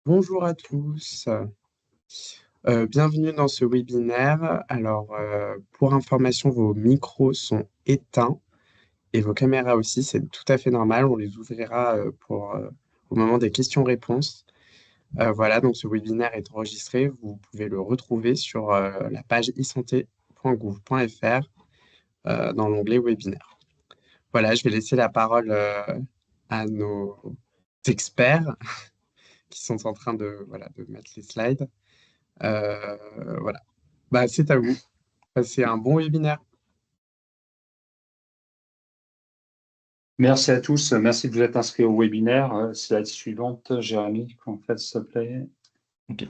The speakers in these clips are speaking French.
Bonjour à tous. Bienvenue dans ce webinaire. Alors, pour information, vos micros sont éteints et vos caméras aussi, c'est tout à fait normal. On les ouvrira au moment des questions-réponses. Voilà, donc ce webinaire est enregistré. Vous pouvez le retrouver sur la page isanté.gouv.fr dans l'onglet webinaire. Voilà, je vais laisser la parole à nos experts qui sont en train de mettre les slides. Voilà. Bah, c'est à vous. Passez un bon webinaire. Merci à tous. Merci de vous être inscrits au webinaire. Slide suivante, Jérémy, en fait, s'il te plaît. Ok.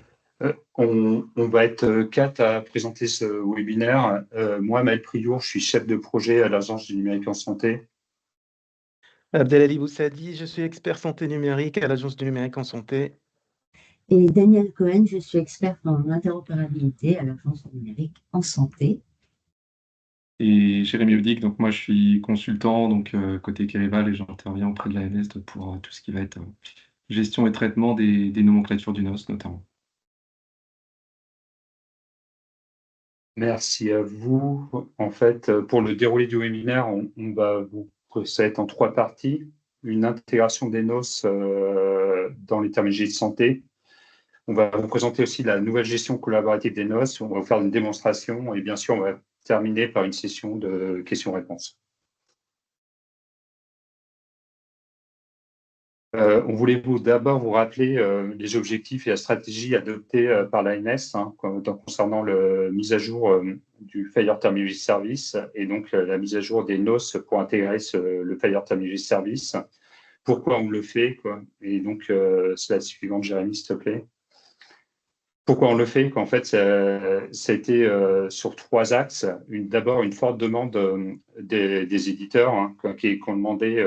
On va être quatre à présenter ce webinaire. Moi, Maël Priour, je suis chef de projet à l'Agence du numérique en santé. Abdelali Boussadi, je suis expert santé numérique à l'Agence du numérique en santé. Et Daniel Cohen, je suis experte en interopérabilité à l'Agence du numérique en santé. Et Jérémy Audic, donc moi je suis consultant côté Kerival et j'interviens auprès de l'ANS pour tout ce qui va être gestion et traitement des nomenclatures du NOS notamment. Merci à vous. En fait, pour le déroulé du webinaire, on va vous ça va être en trois parties. Une intégration des NOS dans les terminologies de santé. On va vous présenter aussi la nouvelle gestion collaborative des NOS. On va vous faire une démonstration et bien sûr, on va terminer par une session de questions-réponses. On voulait d'abord vous rappeler les objectifs et la stratégie adoptée par l'ANS concernant la mise à jour du FHIR Terminology Service et donc la mise à jour des NOS pour intégrer le FHIR Terminology Service. Pourquoi on le fait, quoi. Et donc, slide suivante, Jérémy, s'il te plaît. Pourquoi on le fait? Qu'en fait, ça a été sur trois axes. D'abord, une forte demande des éditeurs qui ont demandé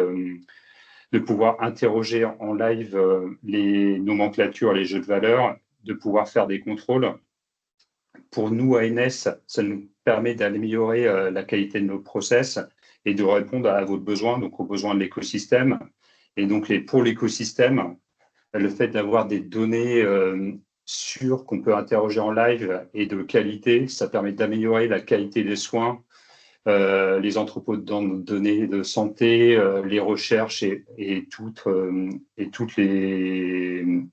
de pouvoir interroger en live les nomenclatures, les jeux de valeurs, de pouvoir faire des contrôles. Pour nous, ANS, ça nous permet d'améliorer la qualité de nos process et de répondre à vos besoins, donc aux besoins de l'écosystème. Et donc, pour l'écosystème, le fait d'avoir des données sûres qu'on peut interroger en live et de qualité, ça permet d'améliorer la qualité des soins, les entrepôts de données de santé, les recherches et toutes les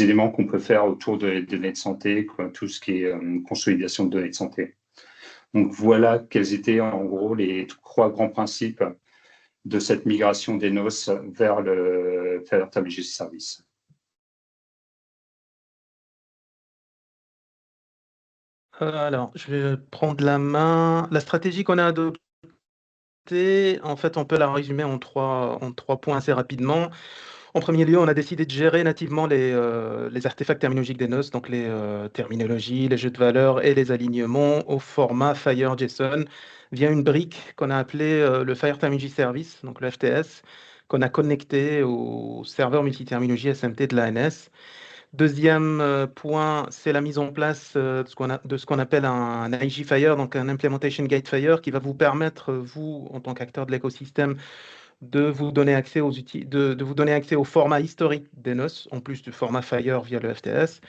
éléments qu'on peut faire autour des données de santé, quoi, tout ce qui est consolidation de données de santé. Donc voilà quels étaient en gros les trois grands principes de cette migration des NOS vers le FHIR Terminology Service. Alors, je vais prendre la main. La stratégie qu'on a adoptée, en fait, on peut la résumer en trois points assez rapidement. En premier lieu, on a décidé de gérer nativement les artefacts terminologiques des NOS, donc les terminologies, les jeux de valeurs et les alignements au format FHIR.json via une brique qu'on a appelée le FHIR Terminology Service, donc le FTS, qu'on a connecté au serveur multiterminologie SMT de l'ANS. Deuxième point, c'est la mise en place de ce qu'on appelle un IGFire, donc un Implementation Gatefire, qui va vous permettre, vous, en tant qu'acteur de l'écosystème, de vous donner accès aux outils, de vous donner accès au format historique des NOS, en plus du format Fire via le FTS.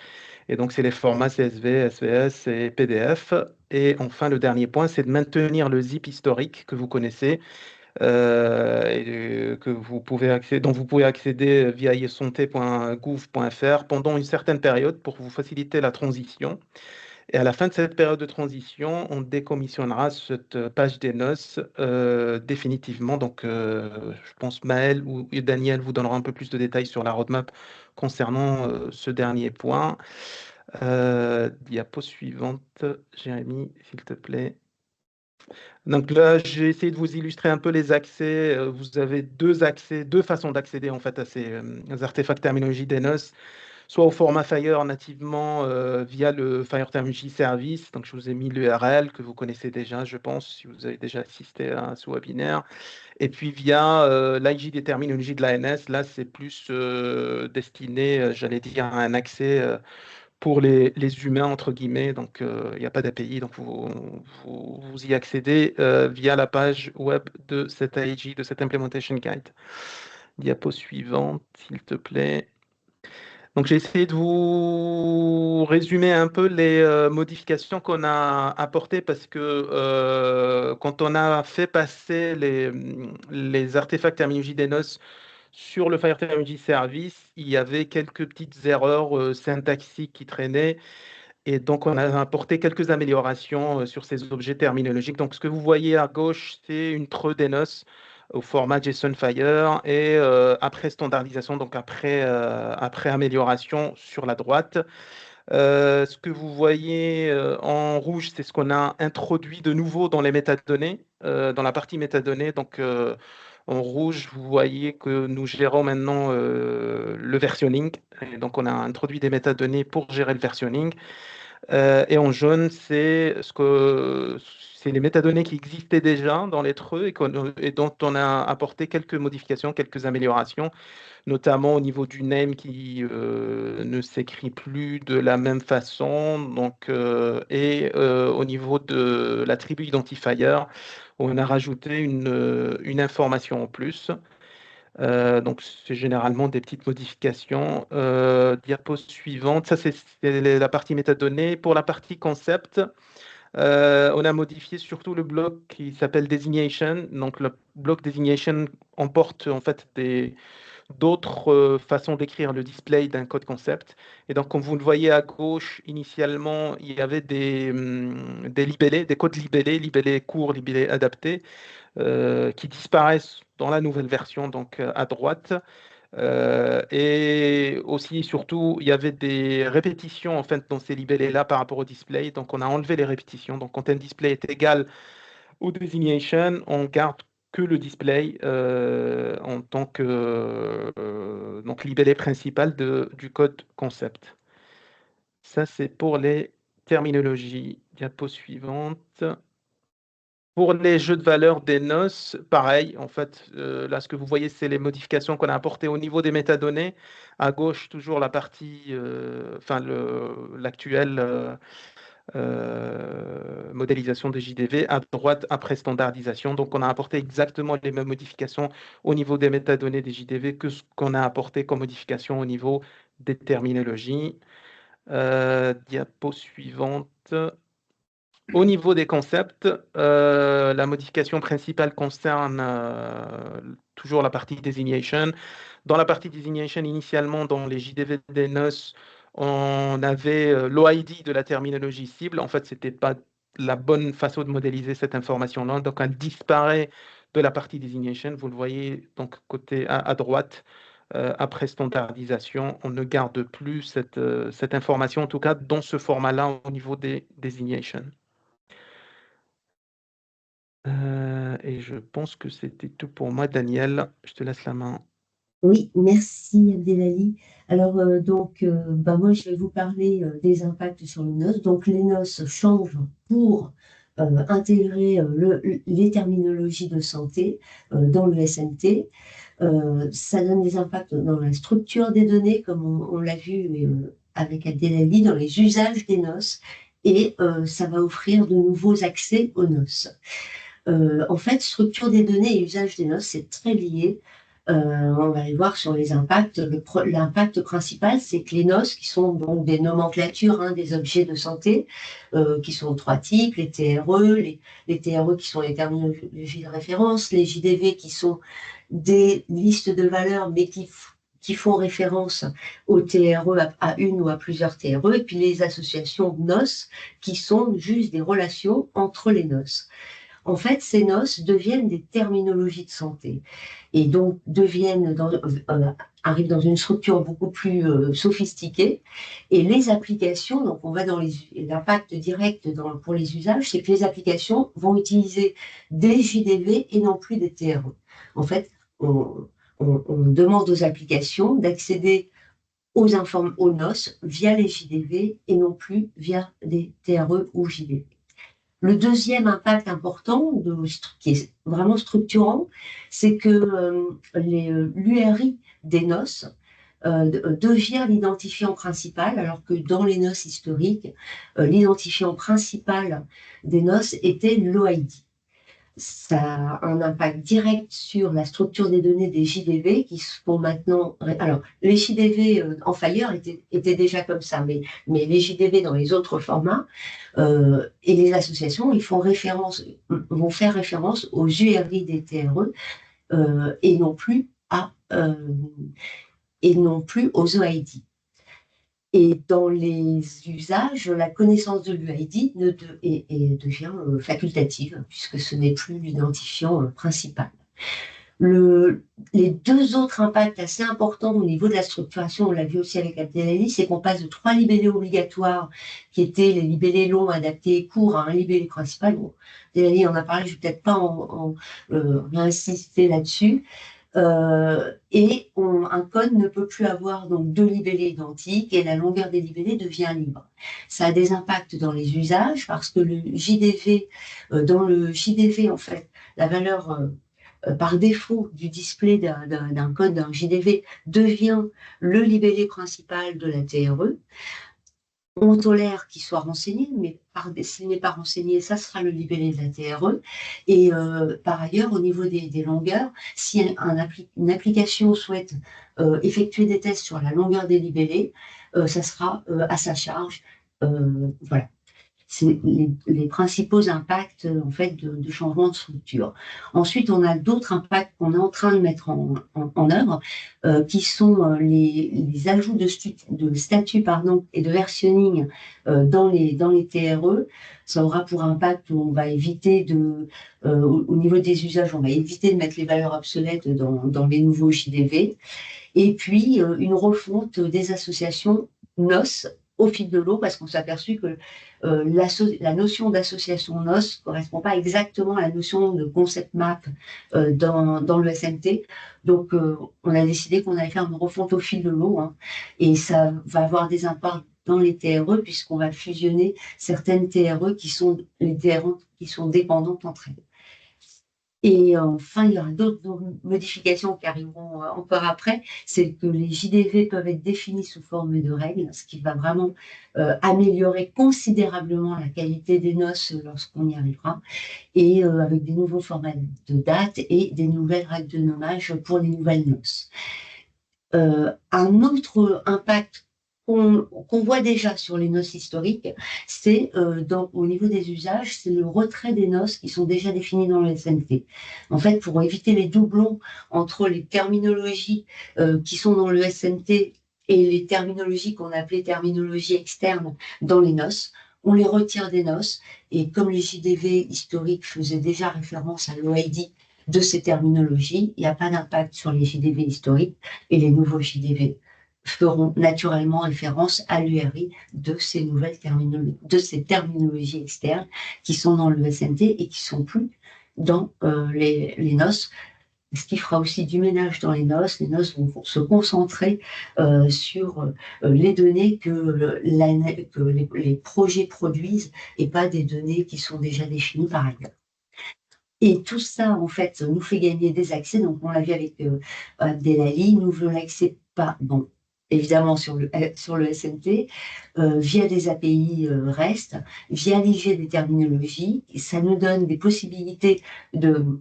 Et donc, c'est les formats CSV, SV et PDF. Et enfin, le dernier point, c'est de maintenir le zip historique que vous connaissez et que dont vous pouvez accéder via isonte.gouv.fr pendant une certaine période pour vous faciliter la transition. Et à la fin de cette période de transition, on décommissionnera cette page des noces définitivement. Donc, je pense Maël ou Daniel vous donnera un peu plus de détails sur la roadmap concernant ce dernier point. Diapo suivante, Jérémy, s'il te plaît. Donc là, j'ai essayé de vous illustrer un peu les accès. Vous avez deux façons d'accéder en fait à ces artefacts terminologie des noces, soit au format Fire nativement via le Fire Terminology Service. Donc je vous ai mis l'URL que vous connaissez déjà, je pense, si vous avez déjà assisté à ce webinaire. Et puis via l'IG des terminologies de l'ANS, là c'est plus destiné, j'allais dire, à un accès pour les humains, entre guillemets, donc il n'y a pas d'API, donc vous y accédez via la page web de cette AIG, de cette Implementation Guide. Diapo suivante, s'il te plaît. Donc, j'ai essayé de vous résumer un peu les modifications qu'on a apportées parce que quand on a fait passer les artefacts terminologie DNOS sur le Fire Terminology Service, il y avait quelques petites erreurs syntaxiques qui traînaient. Et donc, on a apporté quelques améliorations sur ces objets terminologiques. Donc, ce que vous voyez à gauche, c'est une treu DNOS au format JSON Fire et après standardisation, donc après amélioration sur la droite. Ce que vous voyez en rouge, c'est ce qu'on a introduit de nouveau dans les métadonnées, dans la partie métadonnées. Donc, en rouge, vous voyez que nous gérons maintenant le versionning. Et donc, on a introduit des métadonnées pour gérer le versionning. Et en jaune, c'est les métadonnées qui existaient déjà dans les treux et dont on a apporté quelques modifications, quelques améliorations, notamment au niveau du name qui ne s'écrit plus de la même façon, et au niveau de l'attribut identifier, on a rajouté une information en plus. Donc, c'est généralement des petites modifications. Diapo suivante, ça c'est la partie métadonnées. Pour la partie concept, on a modifié surtout le bloc qui s'appelle designation. Donc, le bloc designation emporte en fait d'autres façons d'écrire le display d'un code concept. Et donc, comme vous le voyez à gauche, initialement, il y avait des libellés, des codes libellés courts, libellés adaptés, qui disparaissent dans la nouvelle version, donc à droite. Et aussi, surtout, il y avait des répétitions en fait dans ces libellés-là par rapport au display. Donc, on a enlevé les répétitions. Donc, quand un display est égal au designation, on garde que le display en tant que donc libellé principal du code concept. Ça, c'est pour les terminologies. Diapo suivante. Pour les jeux de valeur des NOS, pareil, en fait, là, ce que vous voyez, c'est les modifications qu'on a apportées au niveau des métadonnées. À gauche, toujours la partie, l'actuelle modélisation des JDV. À droite, après standardisation. Donc, on a apporté exactement les mêmes modifications au niveau des métadonnées des JDV que ce qu'on a apporté comme modification au niveau des terminologies. Diapo suivante. Au niveau des concepts, la modification principale concerne toujours la partie designation. Dans la partie designation, initialement, dans les JDV DNOS, on avait l'OID de la terminologie cible. En fait, ce n'était pas la bonne façon de modéliser cette information-là. Donc, elle disparaît de la partie designation. Vous le voyez donc côté à droite. Après standardisation, on ne garde plus cette information, en tout cas dans ce format-là au niveau des designation. Et je pense que c'était tout pour moi. Daniel, je te laisse la main. Oui, merci Abdelali. Alors, moi, je vais vous parler des impacts sur le NOS. Donc, les NOS changent pour intégrer les terminologies de santé dans le SNT. Ça donne des impacts dans la structure des données, comme on l'a vu avec Abdelali, dans les usages des NOS, et ça va offrir de nouveaux accès aux NOS. En fait, structure des données et usage des NOS, c'est très lié. On va aller voir sur les impacts. L'impact principal, c'est que les NOS, qui sont donc des nomenclatures des objets de santé, qui sont trois types, les TRE, les TRE qui sont les terminologies de référence, les JDV qui sont des listes de valeurs, mais qui font référence aux TRE, à une ou à plusieurs TRE, et puis les associations NOS, qui sont juste des relations entre les NOS. En fait, ces NOS deviennent des terminologies de santé et donc arrivent dans une structure beaucoup plus sophistiquée. Et les applications, donc on va dans l'impact direct pour les usages, c'est que les applications vont utiliser des JDV et non plus des TRE. En fait, on demande aux applications d'accéder aux NOS via les JDV et non plus via des TRE ou JDV. Le deuxième impact important, qui est vraiment structurant, c'est que l'URI des NOS devient l'identifiant principal, alors que dans les NOS historiques, l'identifiant principal des NOS était l'OID. ça a un impact direct sur la structure des données des JDV qui sont maintenant... Alors, les JDV en Fire étaient déjà comme ça, mais les JDV dans les autres formats et les associations, vont faire référence aux URI des TRE et non plus aux OID. Et dans les usages, la connaissance de l'UID devient facultative, puisque ce n'est plus l'identifiant principal. Les deux autres impacts assez importants au niveau de la structuration, on l'a vu aussi avec Abdelali, c'est qu'on passe de 3 libellés obligatoires, qui étaient les libellés longs, adaptés et courts, à un libellé principal. Bon, Abdelali en a parlé, je ne vais peut-être pas insister là-dessus. Et un code ne peut plus avoir donc 2 libellés identiques et la longueur des libellés devient libre. Ça a des impacts dans les usages parce que dans le JDV, en fait, la valeur par défaut du display d'un code d'un JDV devient le libellé principal de la TRE. On tolère qu'il soit renseigné, mais s'il n'est pas renseigné, ça sera le libellé de la TRE. Et par ailleurs, au niveau des longueurs, si une application souhaite effectuer des tests sur la longueur des libellés, ça sera à sa charge. Voilà. C'est les principaux impacts en fait de changement de structure. Ensuite, on a d'autres impacts qu'on est en train de mettre en œuvre, qui sont les ajouts de statut et de versionning dans les TRE. Ça aura pour impact où on va éviter au niveau des usages, on va éviter de mettre les valeurs obsolètes dans les nouveaux JDV. Et puis, une refonte des associations NOS au fil de l'eau, parce qu'on s'est aperçu que la notion d'association NOS ne correspond pas exactement à la notion de concept map dans le SMT. Donc, on a décidé qu'on allait faire une refonte au fil de l'eau, hein, et ça va avoir des impacts dans les TRE, puisqu'on va fusionner certaines TRE qui sont les TRE qui sont dépendantes entre elles. Et enfin, il y aura d'autres modifications qui arriveront encore après, c'est que les JDV peuvent être définis sous forme de règles, ce qui va vraiment améliorer considérablement la qualité des noces lorsqu'on y arrivera, et avec des nouveaux formats de date et des nouvelles règles de nommage pour les nouvelles noces. Un autre impact qu'on voit déjà sur les noces historiques, c'est au niveau des usages, c'est le retrait des noces qui sont déjà définies dans le SMT. En fait, pour éviter les doublons entre les terminologies qui sont dans le SMT et les terminologies qu'on appelait terminologies externes dans les noces, on les retire des noces, et comme les JDV historiques faisaient déjà référence à l'OID de ces terminologies, il n'y a pas d'impact sur les JDV historiques, et les nouveaux JDV feront naturellement référence à l'URI de ces terminologies externes qui sont dans le SMT et qui ne sont plus dans les NOS, ce qui fera aussi du ménage dans les NOS. Les NOS vont se concentrer sur les données que les projets produisent et pas des données qui sont déjà définies par ailleurs. Et tout ça, en fait, nous fait gagner des accès. Donc, on l'a vu avec Abdelali, nous voulons l'accès évidemment sur le SMT, via des API REST, via l'IG des terminologies. Et ça nous donne des possibilités de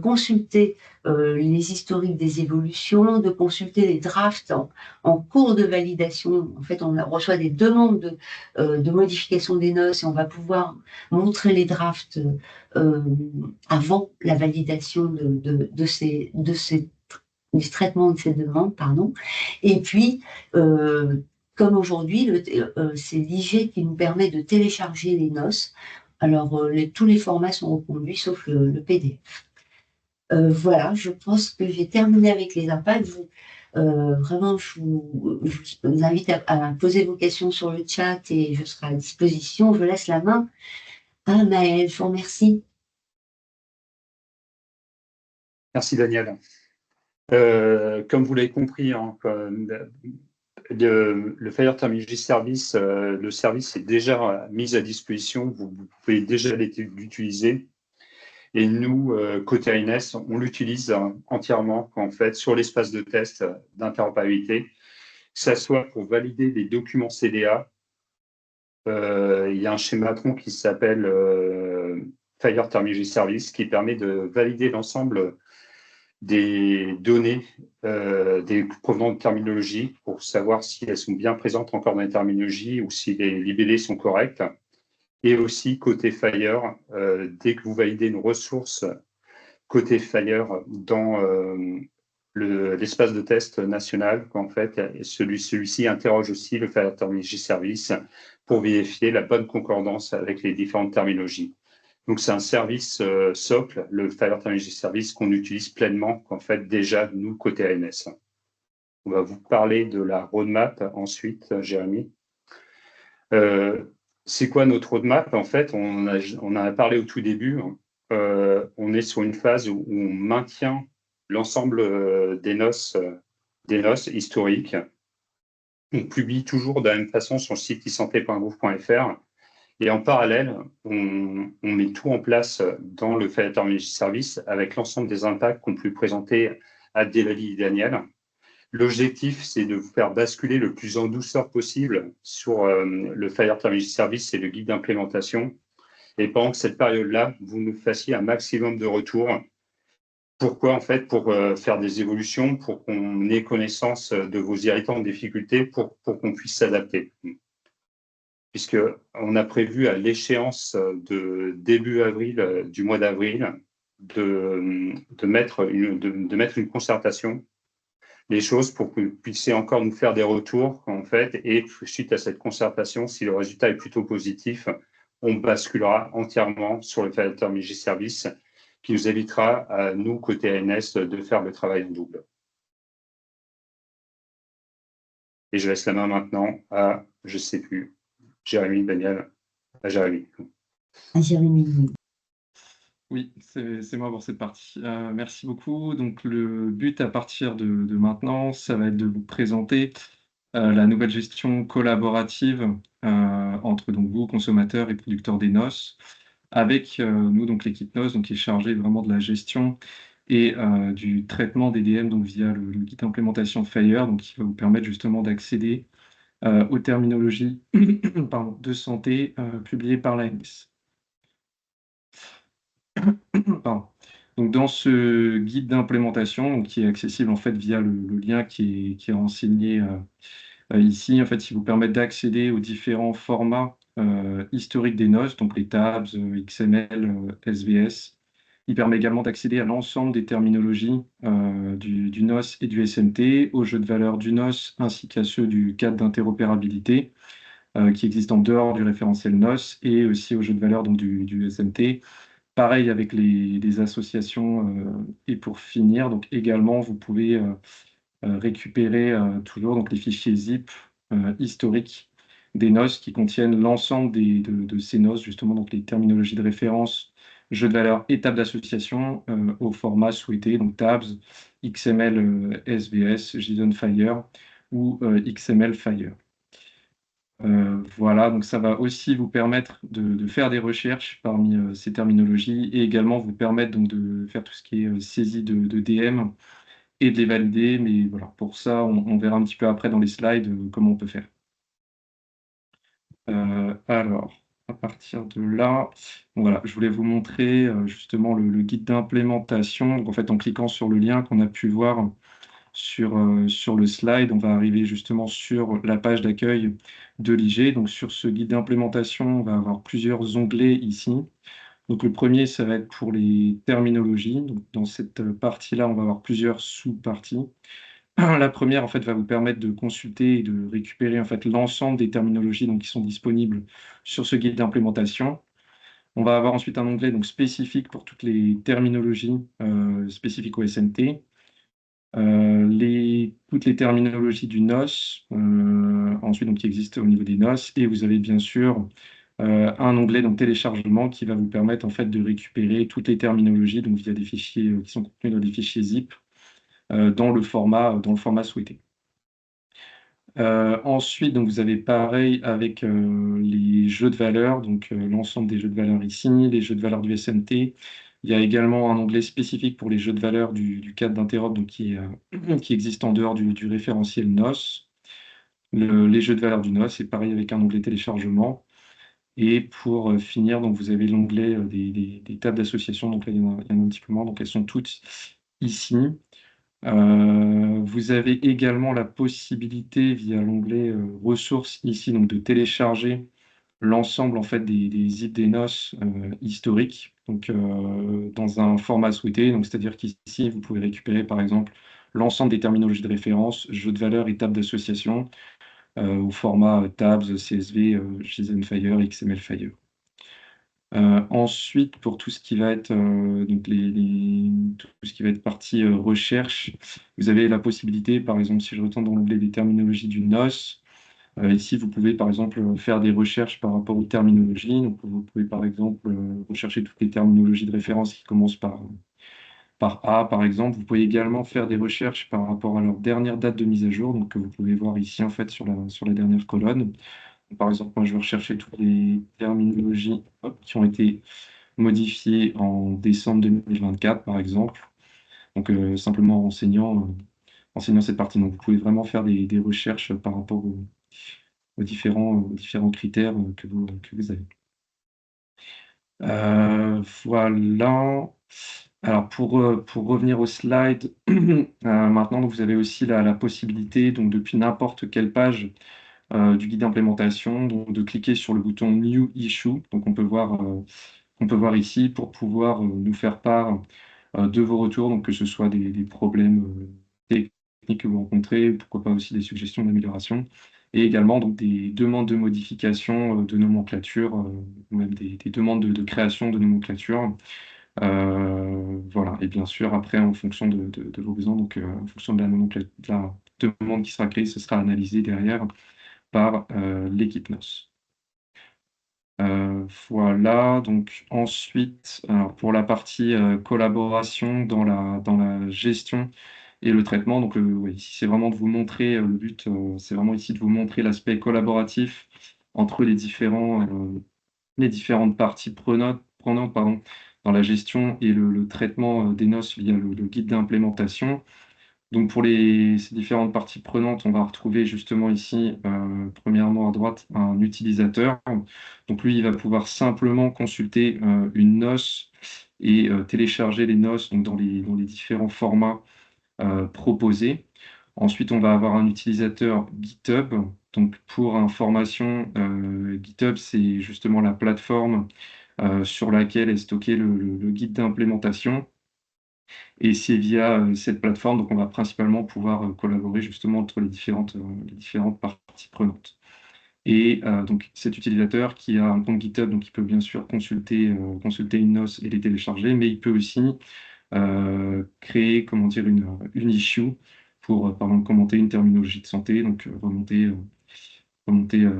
consulter les historiques des évolutions, de consulter les drafts en cours de validation. En fait, on reçoit des demandes de modification des noces et on va pouvoir montrer les drafts avant la validation du traitement de ces demandes, pardon. Et puis, comme aujourd'hui, c'est l'IG qui nous permet de télécharger les noces. Alors, tous les formats sont reconduits, sauf le PDF. Voilà, je pense que j'ai terminé avec les impacts. Vraiment, je vous invite à poser vos questions sur le chat et je serai à disposition. Je laisse la main à Maëlle. Je vous remercie. Merci Daniel. Comme vous l'avez compris, hein, le Fire Terminology Service, le service est déjà mis à disposition. Vous pouvez déjà l'utiliser. Et nous, côté ANS, on l'utilise entièrement en fait, sur l'espace de test d'interopérabilité, que ce soit pour valider des documents CDA. Il y a un schématron qui s'appelle Fire Terminology Service qui permet de valider l'ensemble des données provenant de terminologie pour savoir si elles sont bien présentes encore dans les terminologies ou si les libellés sont corrects. Et aussi, côté Fire, dès que vous validez une ressource côté Fire dans l'espace de test national, en fait, celui-ci interroge aussi le Fire Terminology Service pour vérifier la bonne concordance avec les différentes terminologies. Donc, c'est un service socle, le Fire Terminology Service, qu'on utilise pleinement, en fait, déjà, nous, côté ANS. On va vous parler de la roadmap ensuite, Jérémy. C'est quoi notre roadmap? En fait, on en a parlé au tout début. On est sur une phase où on maintient l'ensemble des noces historiques. On publie toujours de la même façon sur le site e-santé.gouv.fr. Et en parallèle, on met tout en place dans le Fire Terminology Service avec l'ensemble des impacts qu'on peut présenter à Abdelali et Daniel. L'objectif, c'est de vous faire basculer le plus en douceur possible sur le Fire Terminology Service et le guide d'implémentation. Et pendant cette période-là, vous nous fassiez un maximum de retours. Pourquoi? En fait, pour faire des évolutions, pour qu'on ait connaissance de vos irritants, difficultés, pour qu'on puisse s'adapter. Puisqu'on a prévu à l'échéance de début avril, du mois d'avril, de mettre une concertation, les choses pour que vous puissiez encore nous faire des retours, en fait, et suite à cette concertation, si le résultat est plutôt positif, on basculera entièrement sur le Fire Terminology Service, qui nous évitera, à nous, côté ANS, de faire le travail en double. Et je laisse la main maintenant à, je ne sais plus, Jérémy, Daniel, à Jérémy. À Jérémy, oui. Oui, c'est moi pour cette partie. Merci beaucoup. Donc, le but à partir de maintenant, ça va être de vous présenter la nouvelle gestion collaborative entre donc, vous, consommateurs et producteurs des noces, avec nous, donc l'équipe NOS, donc, qui est chargée vraiment de la gestion et du traitement des DM donc, via le guide d'implémentation Fire, donc, qui va vous permettre justement d'accéder aux terminologies pardon, de santé publiées par l'ANS. Pardon. Donc, dans ce guide d'implémentation, qui est accessible en fait via le lien qui est renseigné ici, en fait, il vous permet d'accéder aux différents formats historiques des noces, donc les tabs, XML, SVS. Il permet également d'accéder à l'ensemble des terminologies du NOS et du SMT, aux jeux de valeur du NOS ainsi qu'à ceux du cadre d'interopérabilité qui existent en dehors du référentiel NOS et aussi aux jeux de valeur donc, du SMT. Pareil avec les associations. Et pour finir, donc également, vous pouvez récupérer toujours donc, les fichiers zip historiques des noces qui contiennent l'ensemble de ces noces, justement, donc les terminologies de référence, jeux de valeur et tables d'association au format souhaité, donc tabs, XML SVS, JSON Fire ou XML Fire. Voilà, donc ça va aussi vous permettre de faire des recherches parmi ces terminologies et également vous permettre donc de faire tout ce qui est saisie de DM et de les valider. Mais voilà, pour ça, on verra un petit peu après dans les slides comment on peut faire. Alors, à partir de là, voilà, je voulais vous montrer justement le guide d'implémentation. Donc en fait, en cliquant sur le lien qu'on a pu voir sur le slide, on va arriver justement sur la page d'accueil de l'IG. Donc, sur ce guide d'implémentation, on va avoir plusieurs onglets ici. Donc, le premier, ça va être pour les terminologies. Donc, dans cette partie-là, on va avoir plusieurs sous-parties. La première, en fait, va vous permettre de consulter et de récupérer en fait, l'ensemble des terminologies donc, qui sont disponibles sur ce guide d'implémentation. On va avoir ensuite un onglet donc, spécifique pour toutes les terminologies spécifiques au SMT. Toutes les terminologies du NOS, ensuite donc, qui existent au niveau des NOS, et vous avez bien sûr un onglet donc, téléchargement qui va vous permettre en fait, de récupérer toutes les terminologies donc, via des fichiers qui sont contenus dans des fichiers zip dans le format souhaité. Ensuite, donc, vous avez pareil avec les jeux de valeur, donc l'ensemble des jeux de valeur ici, les jeux de valeur du SMT. Il y a également un onglet spécifique pour les jeux de valeur du cadre d'interop donc qui existe en dehors du référentiel NOS. Les jeux de valeur du NOS, c'est pareil avec un onglet téléchargement. Et pour finir, donc vous avez l'onglet des tables d'association. Donc là, il y en a un petit peu moins. Donc elles sont toutes ici. Vous avez également la possibilité, via l'onglet ressources ici, donc de télécharger l'ensemble en fait des zip des noces historiques, donc dans un format souhaité. Donc c'est-à-dire qu'ici, vous pouvez récupérer par exemple l'ensemble des terminologies de référence, jeux de valeur et tables d'association au format tabs, CSV, JSON-Fire, XML-Fire. Ensuite, pour tout ce qui va être donc tout ce qui va être partie recherche, vous avez la possibilité, par exemple, si je retourne dans l'onglet des terminologies du NOS, ici vous pouvez par exemple faire des recherches par rapport aux terminologies. Donc vous pouvez par exemple rechercher toutes les terminologies de référence qui commencent par A, par exemple. Vous pouvez également faire des recherches par rapport à leur dernière date de mise à jour, donc que vous pouvez voir ici en fait sur la dernière colonne. Par exemple, moi je vais rechercher toutes les terminologies qui ont été modifiées en décembre 2024, par exemple. Donc simplement enseignant cette partie. Donc vous pouvez vraiment faire des recherches par rapport aux différents critères que vous avez. Voilà. Alors pour revenir au slide, maintenant donc vous avez aussi la possibilité, donc depuis n'importe quelle page du guide d'implémentation, donc de cliquer sur le bouton New Issue. Donc on peut voir ici pour pouvoir nous faire part de vos retours, donc que ce soit des problèmes techniques que vous rencontrez, pourquoi pas aussi des suggestions d'amélioration, et également donc des demandes de modification de nomenclature, ou même des demandes de création de nomenclature. Voilà. Et bien sûr, après, en fonction de vos besoins, donc en fonction de la demande qui sera créée, ce sera analysé derrière par l'équipe NOS. Voilà, donc ensuite, alors pour la partie collaboration dans la gestion et le traitement, donc ouais, ici c'est vraiment de vous montrer, le but c'est vraiment ici de vous montrer l'aspect collaboratif entre les différentes parties prenantes pardon, dans la gestion et le traitement des noces via le guide d'implémentation. Donc pour ces différentes parties prenantes, on va retrouver justement ici, premièrement à droite, un utilisateur. Donc lui, il va pouvoir simplement consulter une noce et télécharger les noces donc dans les différents formats proposés. Ensuite, on va avoir un utilisateur GitHub. Donc pour information, GitHub, c'est justement la plateforme sur laquelle est stocké le guide d'implémentation. Et c'est via cette plateforme, donc on va principalement pouvoir collaborer justement entre les différentes parties prenantes. Et donc cet utilisateur qui a un compte GitHub, donc il peut bien sûr consulter une noce et les télécharger, mais il peut aussi créer, comment dire, une issue pour, par exemple, commenter une terminologie de santé, donc remonter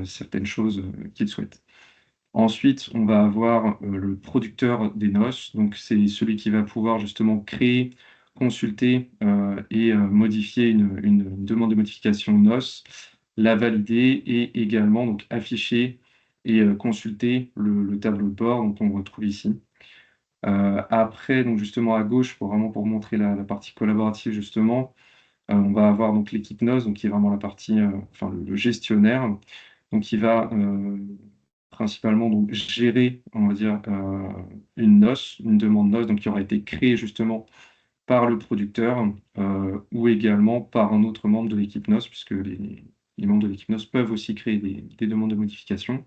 certaines choses qu'il souhaite. Ensuite, on va avoir le producteur des noces. Donc, c'est celui qui va pouvoir justement créer, consulter et modifier une demande de modification noce, la valider et également donc, afficher et consulter le tableau de bord. Donc, on retrouve ici. Après, donc justement à gauche, pour montrer la partie collaborative, justement, on va avoir donc l'équipe noce, donc qui est vraiment la partie, enfin le gestionnaire, donc qui va principalement donc gérer, on va dire, une noce, une demande noce, donc qui aura été créée justement par le producteur ou également par un autre membre de l'équipe noce, puisque les membres de l'équipe noce peuvent aussi créer des demandes de modification.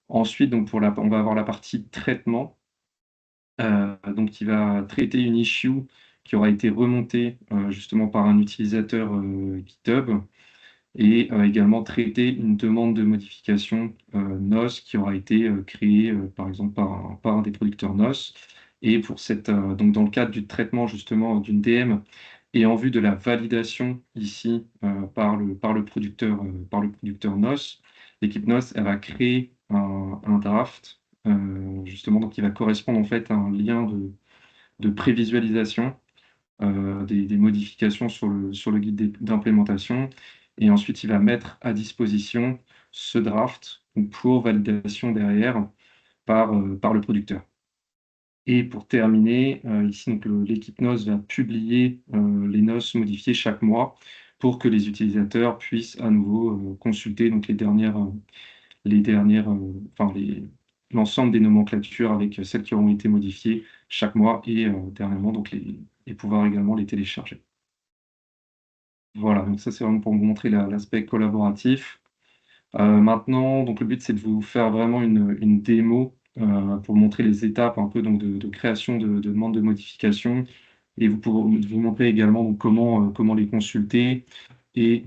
Ensuite, donc on va avoir la partie traitement, donc qui va traiter une issue qui aura été remontée justement par un utilisateur GitHub et également traiter une demande de modification NOS qui aura été créée par exemple par un des producteurs NOS. Et pour donc dans le cadre du traitement justement d'une DM et en vue de la validation ici par le producteur NOS, l'équipe NOS elle va créer un draft justement donc qui va correspondre en fait à un lien de prévisualisation des modifications sur le guide d'implémentation. Et ensuite, il va mettre à disposition ce draft pour validation derrière par le producteur. Et pour terminer, ici, l'équipe NOS va publier les NOS modifiées chaque mois pour que les utilisateurs puissent à nouveau consulter donc, les dernières, l'ensemble des nomenclatures avec celles qui auront été modifiées chaque mois et dernièrement, donc et pouvoir également les télécharger. Voilà, donc ça c'est vraiment pour vous montrer l'aspect collaboratif. Maintenant, donc le but c'est de vous faire vraiment une démo pour vous montrer les étapes un peu donc, de création de demandes de modification et vous montrer également donc, comment les consulter et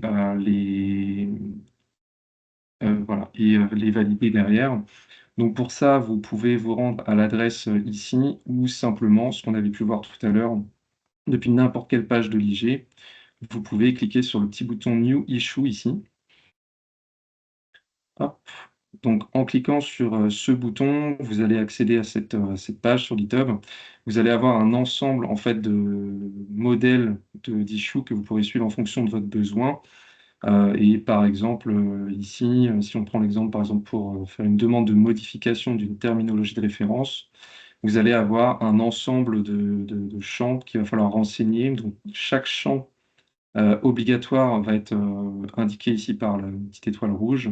voilà, et les valider derrière. Donc pour ça, vous pouvez vous rendre à l'adresse ici ou simplement, ce qu'on avait pu voir tout à l'heure, depuis n'importe quelle page de l'IG, vous pouvez cliquer sur le petit bouton New Issue ici. Hop. Donc en cliquant sur ce bouton, vous allez accéder à cette page sur GitHub. Vous allez avoir un ensemble en fait de modèles d'issues que vous pourrez suivre en fonction de votre besoin. Et par exemple, ici, si on prend l'exemple, par exemple, pour faire une demande de modification d'une terminologie de référence, vous allez avoir un ensemble de champs qu'il va falloir renseigner. Donc, chaque champ obligatoire va être indiqué ici par la petite étoile rouge.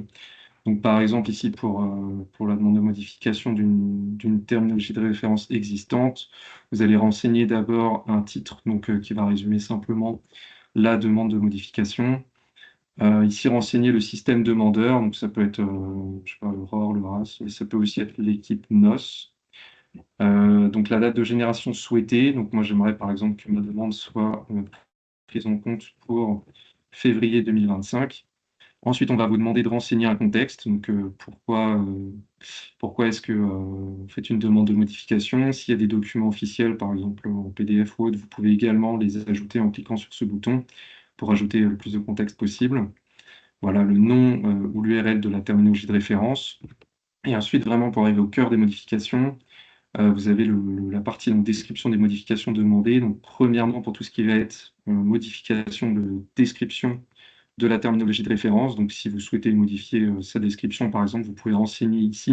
Donc, par exemple, ici, pour la demande de modification d'une terminologie de référence existante, vous allez renseigner d'abord un titre donc, qui va résumer simplement la demande de modification. Ici, renseigner le système demandeur, donc ça peut être, je sais pas, le ROR, le RAS, et ça peut aussi être l'équipe NOS. Donc la date de génération souhaitée, donc moi j'aimerais par exemple que ma demande soit prise en compte pour février 2025. Ensuite, on va vous demander de renseigner un contexte, donc pourquoi est-ce que vous faites une demande de modification. S'il y a des documents officiels, par exemple en PDF ou autre, vous pouvez également les ajouter en cliquant sur ce bouton pour ajouter le plus de contexte possible. Voilà, le nom ou l'URL de la terminologie de référence. Et ensuite, vraiment, pour arriver au cœur des modifications, vous avez la partie donc, description des modifications demandées. Donc, premièrement, pour tout ce qui va être modification de description de la terminologie de référence. Donc, si vous souhaitez modifier sa description, par exemple, vous pouvez renseigner ici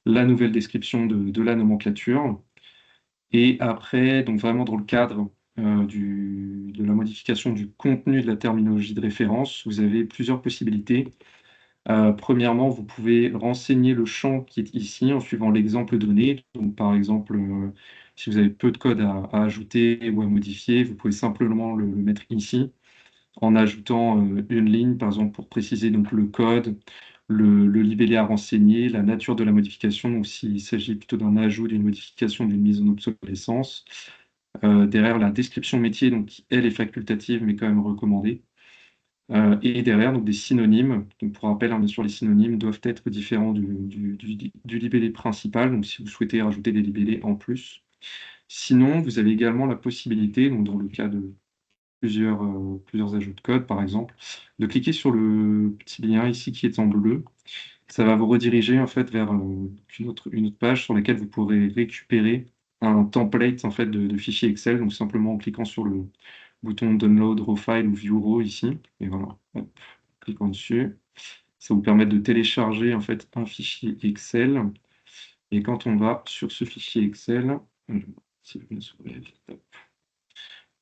la nouvelle description de la nomenclature. Et après, donc vraiment dans le cadre de la modification du contenu de la terminologie de référence, vous avez plusieurs possibilités. Premièrement, vous pouvez renseigner le champ qui est ici en suivant l'exemple donné. Donc, par exemple, si vous avez peu de code à ajouter ou à modifier, vous pouvez simplement le mettre ici en ajoutant une ligne, par exemple, pour préciser donc, le code, le libellé à renseigner, la nature de la modification, donc s'il s'agit plutôt d'un ajout, d'une modification, d'une mise en obsolescence. Derrière, la description métier, donc, qui, elle, est facultative, mais quand même recommandée. Et derrière, donc, des synonymes. Donc, pour rappel, hein, bien sûr, les synonymes doivent être différents du libellé principal, donc si vous souhaitez rajouter des libellés en plus. Sinon, vous avez également la possibilité, donc, dans le cas de plusieurs ajouts de code, par exemple, de cliquer sur le petit lien ici qui est en bleu. Ça va vous rediriger en fait vers une autre page sur laquelle vous pourrez récupérer un template en fait de fichier Excel, donc simplement en cliquant sur le bouton Download Raw File ou View Raw ici, et voilà, hop, cliquant dessus. Ça vous permet de télécharger en fait un fichier Excel, et quand on va sur ce fichier Excel, si je me souviens, hop,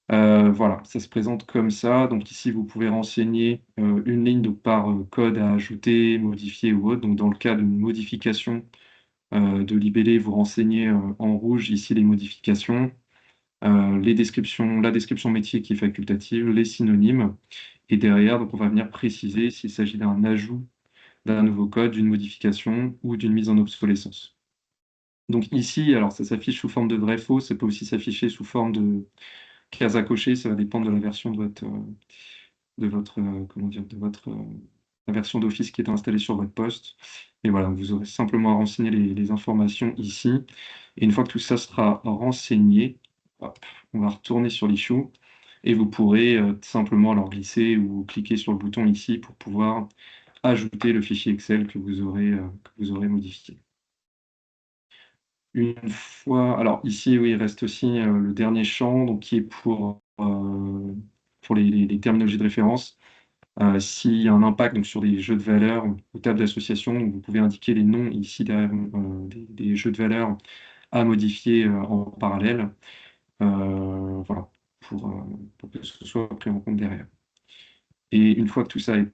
voilà, ça se présente comme ça. Donc ici, vous pouvez renseigner une ligne donc, par code à ajouter, modifier ou autre. Donc dans le cas d'une modification de libellé, vous renseignez en rouge ici les modifications, la description métier qui est facultative, les synonymes. Et derrière, donc, on va venir préciser s'il s'agit d'un ajout d'un nouveau code, d'une modification ou d'une mise en obsolescence. Donc ici, alors ça s'affiche sous forme de vrai-faux, ça peut aussi s'afficher sous forme de case à cocher, ça va dépendre de la version comment dire, la version d'Office qui est installée sur votre poste. Et voilà, vous aurez simplement à renseigner les informations ici. Et une fois que tout ça sera renseigné, hop, on va retourner sur l'issue et vous pourrez simplement alors glisser ou cliquer sur le bouton ici pour pouvoir ajouter le fichier Excel que vous aurez modifié. Une fois, alors ici, oui, il reste aussi le dernier champ, donc qui est pour les terminologies de référence. S'il y a un impact donc, sur des jeux de valeurs ou tables d'association, vous pouvez indiquer les noms ici derrière des jeux de valeurs à modifier en parallèle, voilà, pour que ce soit pris en compte derrière. Et une fois que tout ça est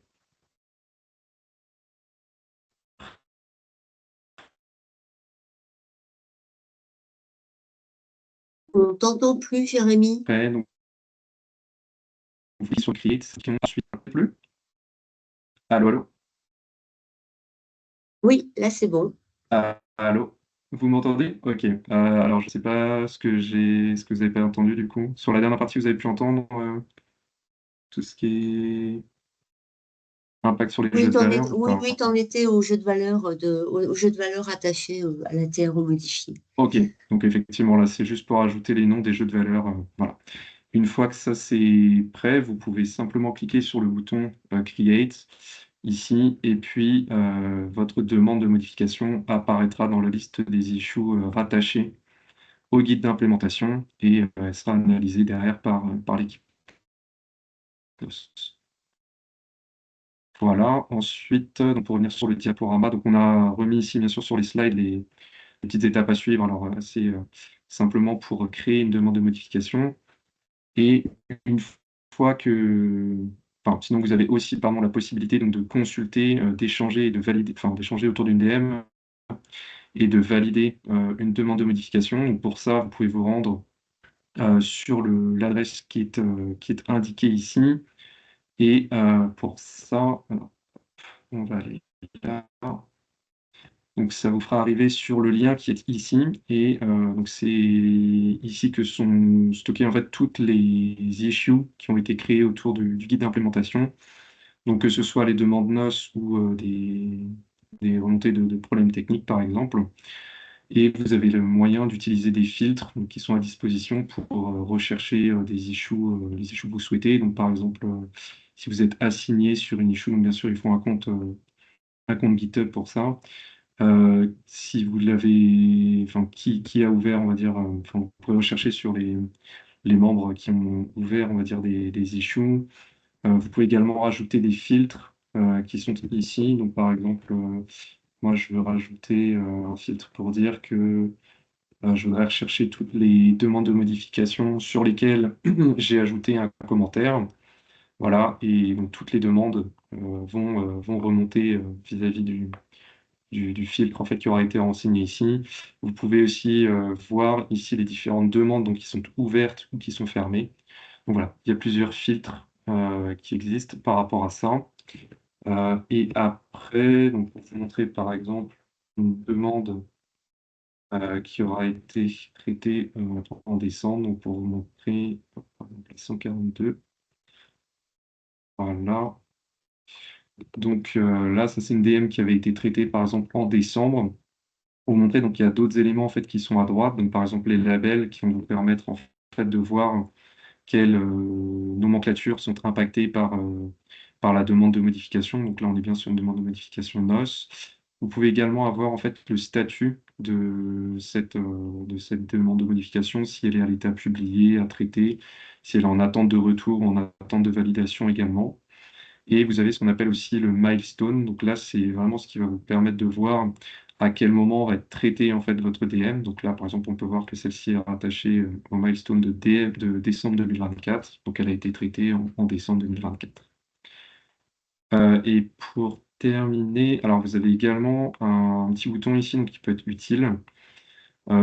On t'entend plus, Jérémy? Après, donc, vous cliquez sur Create, ensuite plus. Allô, allô? Oui, là c'est bon. Allô? Vous m'entendez? Ok. Alors, je ne sais pas ce que vous avez pas entendu du coup. Sur la dernière partie, vous avez pu entendre tout ce qui est impact sur les jeux de valeur ou Oui, pas? oui, t'en étais au jeu de valeur au jeu de valeur attaché à la TRO modifiée. Ok. Donc effectivement, là, c'est juste pour ajouter les noms des jeux de valeur. Voilà. Une fois que ça c'est prêt, vous pouvez simplement cliquer sur le bouton Create ici, et puis votre demande de modification apparaîtra dans la liste des issues rattachées au guide d'implémentation, et elle sera analysée derrière par l'équipe. Voilà. Ensuite, donc pour revenir sur le diaporama, donc on a remis ici bien sûr sur les slides les petites étapes à suivre. Alors c'est simplement pour créer une demande de modification. Et une fois que, enfin, sinon vous avez aussi, pardon, la possibilité donc de consulter, d'échanger et de valider, enfin, d'échanger autour d'une DM et de valider une demande de modification. Donc pour ça, vous pouvez vous rendre sur l'adresse qui est indiquée ici. Et pour ça, alors, on va aller là. Donc ça vous fera arriver sur le lien qui est ici, et donc c'est ici que sont stockées en fait toutes les issues qui ont été créées autour du guide d'implémentation. Donc que ce soit les demandes NOS ou des remontées de problèmes techniques par exemple. Et vous avez le moyen d'utiliser des filtres donc, qui sont à disposition pour rechercher des issues, les issues que vous souhaitez. Donc par exemple, si vous êtes assigné sur une issue, donc bien sûr il faut un compte GitHub pour ça. Si vous l'avez, enfin, qui a ouvert, on va dire, enfin, vous pouvez rechercher sur les membres qui ont ouvert, on va dire, des issues. Vous pouvez également rajouter des filtres qui sont ici. Donc, par exemple, moi, je veux rajouter un filtre pour dire que je voudrais rechercher toutes les demandes de modification sur lesquelles j'ai ajouté un commentaire. Voilà, et donc toutes les demandes vont remonter vis-à-vis du filtre en fait, qui aura été renseigné ici. Vous pouvez aussi voir ici les différentes demandes donc, qui sont ouvertes ou qui sont fermées. Donc voilà, il y a plusieurs filtres qui existent par rapport à ça. Et après, donc, pour vous montrer par exemple une demande qui aura été traitée en décembre, donc pour vous montrer par exemple, la 142. Voilà. Donc là, ça c'est une DM qui avait été traitée par exemple en décembre. Pour vous montrer, donc il y a d'autres éléments en fait qui sont à droite, donc par exemple les labels qui vont vous permettre en fait de voir quelles nomenclatures sont impactées par la demande de modification. Donc là, on est bien sur une demande de modification NOS. Vous pouvez également avoir en fait le statut de cette demande de modification, si elle est à l'état publié, à traiter, si elle est en attente de retour, en attente de validation également. Et vous avez ce qu'on appelle aussi le milestone. Donc là, c'est vraiment ce qui va vous permettre de voir à quel moment va être traité en fait votre DM. Donc là, par exemple, on peut voir que celle-ci est rattachée au milestone de décembre 2024. Donc elle a été traitée en décembre 2024. Et pour terminer, alors vous avez également un petit bouton ici donc, qui peut être utile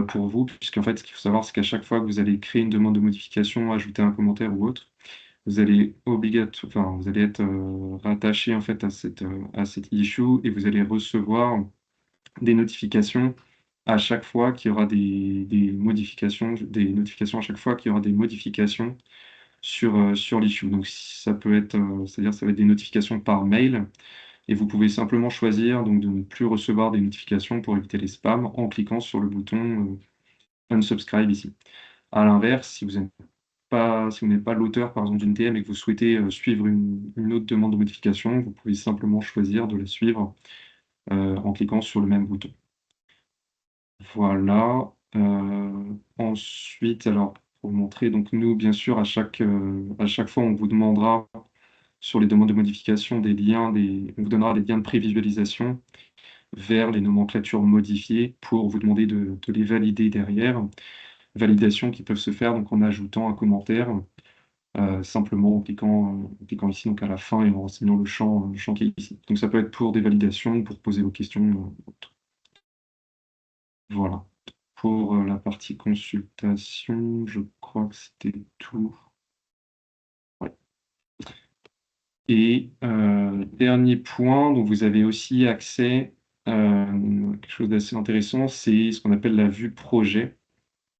pour vous, puisqu'en fait, ce qu'il faut savoir, c'est qu'à chaque fois que vous allez créer une demande de modification, ajouter un commentaire ou autre, vous allez vous allez être rattaché en fait à cette issue, et vous allez recevoir des notifications à chaque fois qu'il y aura des modifications, des notifications à chaque fois qu'il y aura des modifications sur l'issue. Donc ça peut être, c'est-à-dire ça va être des notifications par mail, et vous pouvez simplement choisir donc de ne plus recevoir des notifications pour éviter les spams en cliquant sur le bouton unsubscribe ici. À l'inverse, si vous n'êtes pas l'auteur, par exemple, d'une DM et que vous souhaitez suivre une autre demande de modification, vous pouvez simplement choisir de la suivre en cliquant sur le même bouton. Voilà. Ensuite, alors, pour vous montrer, donc nous, bien sûr, à chaque fois, on vous demandera sur les demandes de modification on vous donnera des liens de prévisualisation vers les nomenclatures modifiées pour vous demander de les valider derrière. Validations qui peuvent se faire donc en ajoutant un commentaire. Simplement en cliquant ici donc à la fin et en renseignant le champ qui est ici. Donc ça peut être pour des validations, pour poser vos questions. Voilà pour la partie consultation, je crois que c'était tout. Ouais. Et dernier point, donc vous avez aussi accès à quelque chose d'assez intéressant, c'est ce qu'on appelle la vue projet.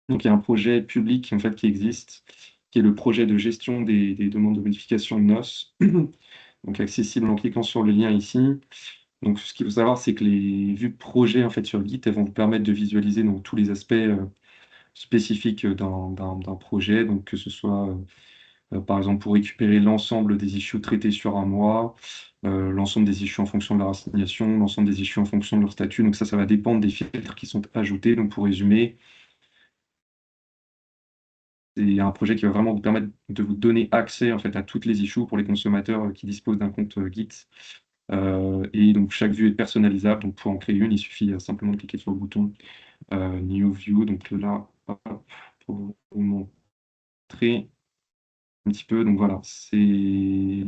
Donc il y a un projet public en fait qui existe, qui est le projet de gestion des demandes de modification de NOS, donc accessible en cliquant sur le lien ici. Donc ce qu'il faut savoir, c'est que les vues projet en fait sur Git, elles vont vous permettre de visualiser donc tous les aspects spécifiques d'un projet, donc que ce soit par exemple pour récupérer l'ensemble des issues traitées sur un mois, l'ensemble des issues en fonction de leur assignation, l'ensemble des issues en fonction de leur statut. Donc ça va dépendre des filtres qui sont ajoutés. Donc pour résumer, c'est un projet qui va vraiment vous permettre de vous donner accès en fait à toutes les issues pour les consommateurs qui disposent d'un compte Git. Et donc chaque vue est personnalisable. Donc pour en créer une, il suffit simplement de cliquer sur le bouton New View. Donc là, hop, pour vous montrer un petit peu. Donc voilà, c'est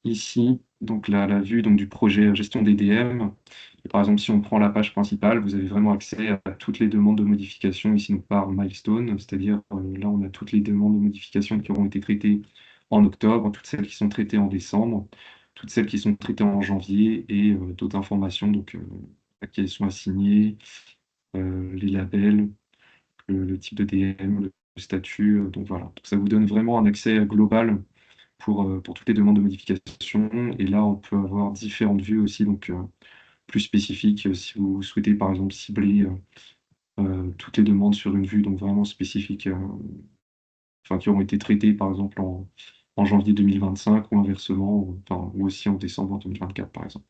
ici donc la vue donc, du projet gestion des DM. Et par exemple, si on prend la page principale, vous avez vraiment accès à toutes les demandes de modification ici donc, par milestone, c'est-à-dire là on a toutes les demandes de modification qui auront été traitées en octobre, toutes celles qui sont traitées en décembre, toutes celles qui sont traitées en janvier et d'autres informations donc, à qui elles sont assignées, les labels, le type de DM, le statut. Donc voilà, donc ça vous donne vraiment un accès global pour toutes les demandes de modification. Et là, on peut avoir différentes vues aussi, donc plus spécifiques si vous souhaitez par exemple cibler toutes les demandes sur une vue, donc vraiment spécifique, enfin qui auront été traitées par exemple en janvier 2025 ou inversement, enfin, ou aussi en décembre 2024 par exemple.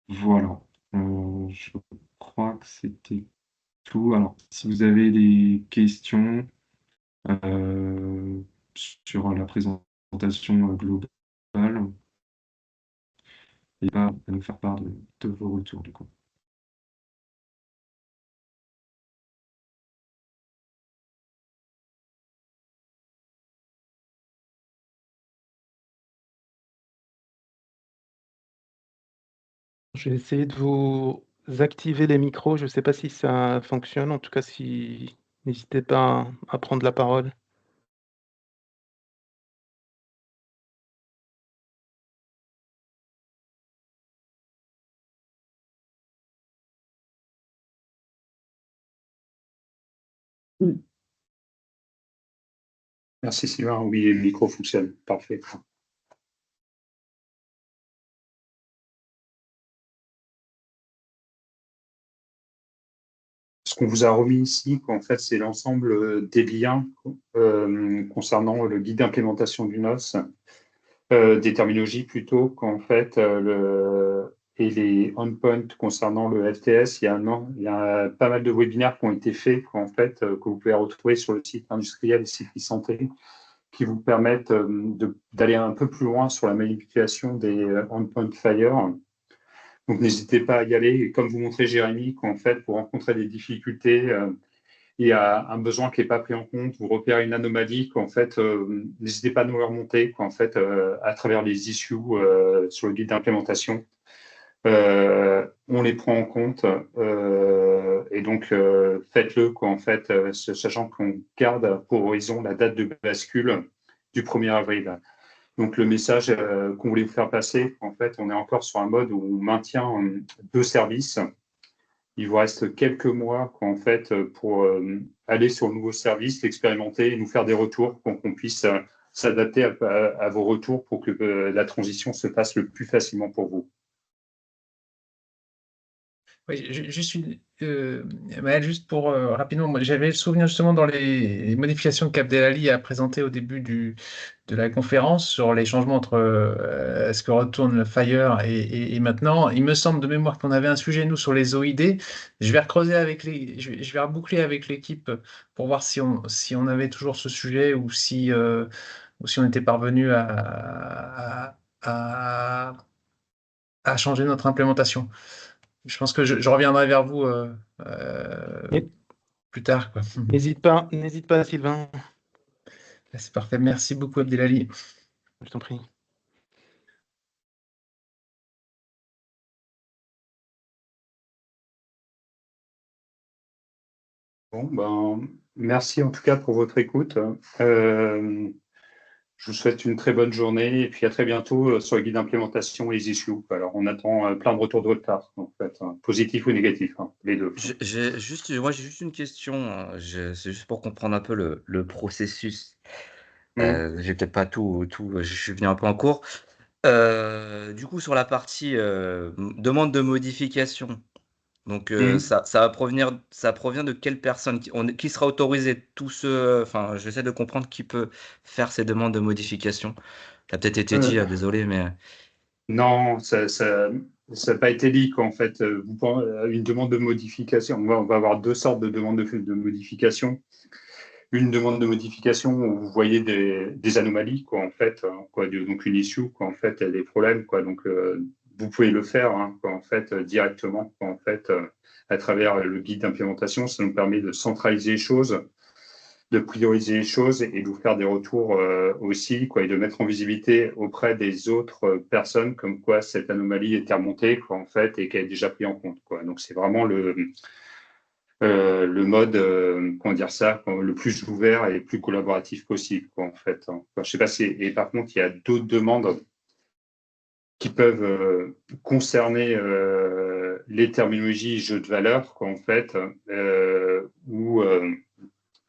Voilà. Je crois que c'était tout. Alors, si vous avez des questions sur la présentation globale, et pas à nous faire part de vos retours du coup. Je vais essayer de vous activer les micros. Je ne sais pas si ça fonctionne. En tout cas, si n'hésitez pas à prendre la parole. Merci Sylvain. Oui, le micro fonctionne. Parfait. Ce qu'on vous a remis ici, en fait, c'est l'ensemble des liens concernant le guide d'implémentation du NOS, des terminologies plutôt qu'en fait et les on-points concernant le FTS. Il y a pas mal de webinaires qui ont été faits en fait, que vous pouvez retrouver sur le site industriel et site Santé, qui vous permettent d'aller un peu plus loin sur la manipulation des on-point fire. Donc, n'hésitez pas à y aller. Et comme vous montrez, Jérémy, qu'en fait, pour rencontrer des difficultés et un besoin qui n'est pas pris en compte, vous repérez une anomalie, qu'en fait, n'hésitez pas à nous le remonter, qu'en fait, à travers les issues sur le guide d'implémentation. On les prend en compte et donc faites-le, en fait, sachant qu'on garde pour horizon la date de bascule du 1er avril. Donc, le message qu'on voulait vous faire passer, en fait, on est encore sur un mode où on maintient deux services. Il vous reste quelques mois, en fait, pour aller sur le nouveau service, l'expérimenter et nous faire des retours pour qu'on puisse s'adapter à vos retours pour que la transition se fasse le plus facilement pour vous. Oui, Maël, juste pour rapidement, moi, j'avais le souvenir justement dans les modifications que Abdelali a présentées au début de la conférence sur les changements entre ce que retourne le Fire et maintenant. Il me semble de mémoire qu'on avait un sujet, nous, sur les OID. Je vais recreuser je vais reboucler avec l'équipe pour voir si on avait toujours ce sujet ou si on était parvenu à changer notre implémentation. Je pense que je reviendrai vers vous plus tard, quoi. N'hésite pas, Sylvain. C'est parfait. Merci beaucoup, Abdelali. Je t'en prie. Bon, ben, merci en tout cas pour votre écoute. Je vous souhaite une très bonne journée et puis à très bientôt sur le guide d'implémentation et les issues. Alors, on attend plein de retours de votre part, en fait, positifs ou négatifs, les deux. Moi, j'ai juste une question, hein. C'est juste pour comprendre un peu le processus. J'ai peut-être pas je suis venu un peu en cours. Du coup, sur la partie demande de modification, donc Mm. ça provient de quelle personne qui sera autorisé? Enfin, j'essaie de comprendre qui peut faire ces demandes de modification. Ça a peut-être été dit, Euh, désolé, mais non, ça n'a pas été dit, quoi, en fait. Une demande de modification, on va avoir deux sortes de demandes de modification. Une demande de modification où vous voyez des anomalies, quoi, en fait, hein, quoi, donc une issue, quoi, en fait, il y a des problèmes, quoi, donc vous pouvez le faire, hein, quoi, en fait, directement, quoi, en fait, à travers le guide d'implémentation. Ça nous permet de centraliser les choses, de prioriser les choses et de vous faire des retours aussi, quoi, et de mettre en visibilité auprès des autres personnes comme quoi cette anomalie était remontée, quoi, en fait, et qu'elle est déjà prise en compte, quoi. Donc c'est vraiment le mode, comment dire ça, le plus ouvert et le plus collaboratif possible, quoi, en fait, hein. Enfin, je sais pas si, et par contre, il y a d'autres demandes qui peuvent concerner les terminologies jeux de valeur, quoi, en fait, où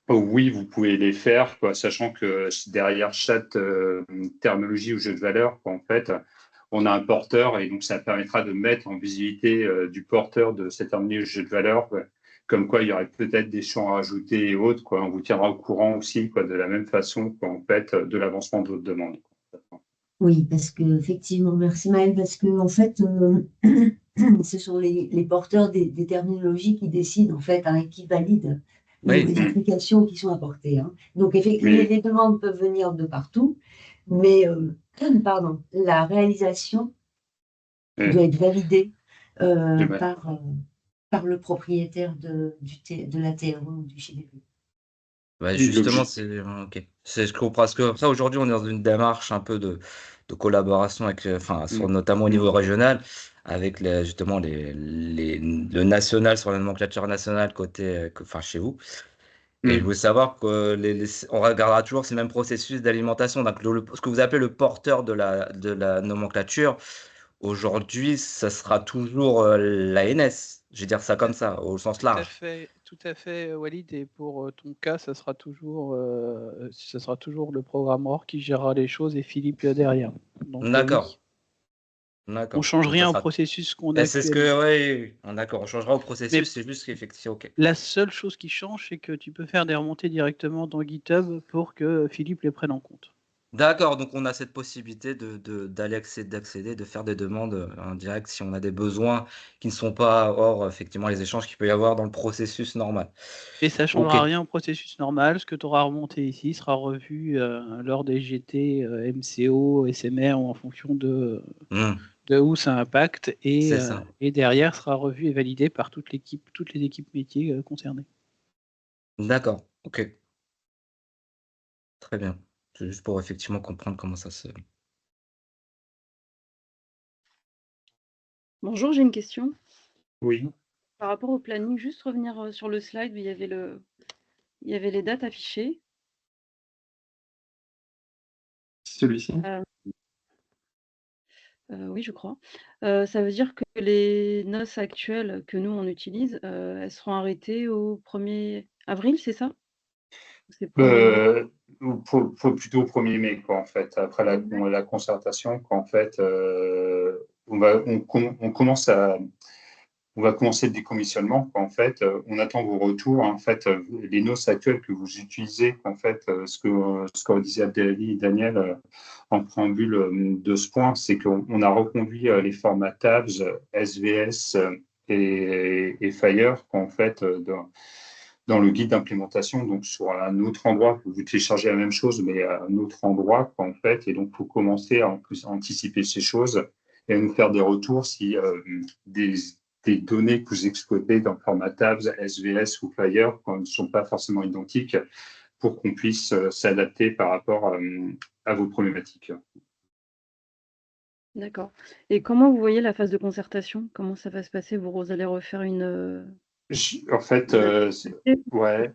oui, vous pouvez les faire, quoi, sachant que derrière chaque terminologie ou jeu de valeur, quoi, en fait, on a un porteur et donc ça permettra de mettre en visibilité du porteur de cette terminologie jeu de valeur, quoi. Comme quoi il y aurait peut-être des champs à rajouter et autres, quoi. On vous tiendra au courant aussi, quoi, de la même façon, quoi, en fait, de l'avancement de votre demande, quoi. Oui, parce que effectivement, merci Maëlle, parce que en fait, ce sont les porteurs des terminologies qui décident en fait, hein, qui valident les oui. modifications qui sont apportées, hein. Donc effectivement, Mais les demandes peuvent venir de partout, mais pardon, la réalisation doit être validée euh, par le propriétaire de la TRO ou du CDP. Bah, justement, l'objectif. OK. Je comprends parce que ça, aujourd'hui, on est dans une démarche un peu de collaboration avec, enfin, notamment au niveau régional, avec justement le national sur la nomenclature nationale enfin, chez vous. Et je veux savoir que on regardera toujours ces mêmes processus d'alimentation. Donc, ce que vous appelez le porteur de la nomenclature, aujourd'hui, ça sera toujours l'ANS. Je vais dire ça comme ça, au sens large. Tout à fait, Walid. Et pour ton cas, ça sera toujours le programmeur qui gérera les choses et Philippe derrière. Donc D'accord. oui, on D'accord. change Donc ça rien au sera. processus qu'on a Et c'est ce actuellement. que, oui, d'accord. On changera au Mais processus, c'est juste qu'effectivement, OK. la seule chose qui change, c'est que tu peux faire des remontées directement dans GitHub pour que Philippe les prenne en compte. D'accord, donc on a cette possibilité d'accéder, de faire des demandes en direct si on a des besoins qui ne sont pas hors, effectivement, les échanges qu'il peut y avoir dans le processus normal. Et ça ne OK. changera rien au processus normal. Ce que tu auras remonté ici sera revu lors des GT, MCO, SMR ou en fonction de où ça impacte. C'est ça. Et derrière sera revu et validé par toutes les équipes métiers concernées. D'accord. OK. Très bien. C'est juste pour effectivement comprendre comment ça se. Bonjour, j'ai une question. Oui. Par rapport au planning, juste revenir sur le slide où il y avait les dates affichées. Celui-ci? Oui, je crois. Ça veut dire que les noces actuelles que nous, on utilise, elles seront arrêtées au 1er avril, c'est ça? Ou c'est 1er mai? Plutôt au 1er mai, quoi, en fait, après la concertation, quoi, en fait, on va commencer le décommissionnement, quoi, en fait, on attend vos retours, en fait, les noces actuelles que vous utilisez, en fait, ce que disait Abdelali et Daniel en préambule de ce point, c'est qu'on a reconduit les formats TABS, SVS et Fire, quoi, en fait, dans le guide d'implémentation, donc sur un autre endroit, vous téléchargez la même chose, mais à un autre endroit, quoi, en fait, et donc il faut commencer à anticiper ces choses et à nous faire des retours si des données que vous exploitez dans le format TABS, SVS ou Fire ne sont pas forcément identiques pour qu'on puisse s'adapter par rapport à vos problématiques. D'accord. Et comment vous voyez la phase de concertation? Comment ça va se passer? Vous allez refaire une En fait, ouais,